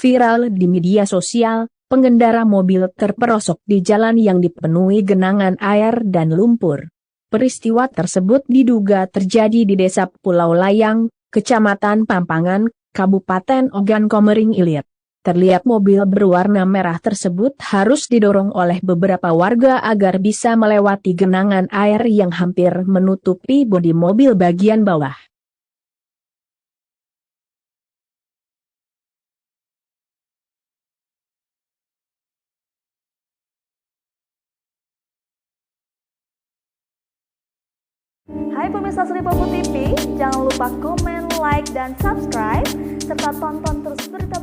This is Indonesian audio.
Viral di media sosial, pengendara mobil terperosok di jalan yang dipenuhi genangan air dan lumpur. Peristiwa tersebut diduga terjadi di Desa Pulau Layang, Kecamatan Pampangan, Kabupaten Ogan Komering Ilir. Terlihat mobil berwarna merah tersebut harus didorong oleh beberapa warga agar bisa melewati genangan air yang hampir menutupi bodi mobil bagian bawah. Hai pemirsa Sri Popo TV, jangan lupa komen, like, dan subscribe, serta tonton terus berita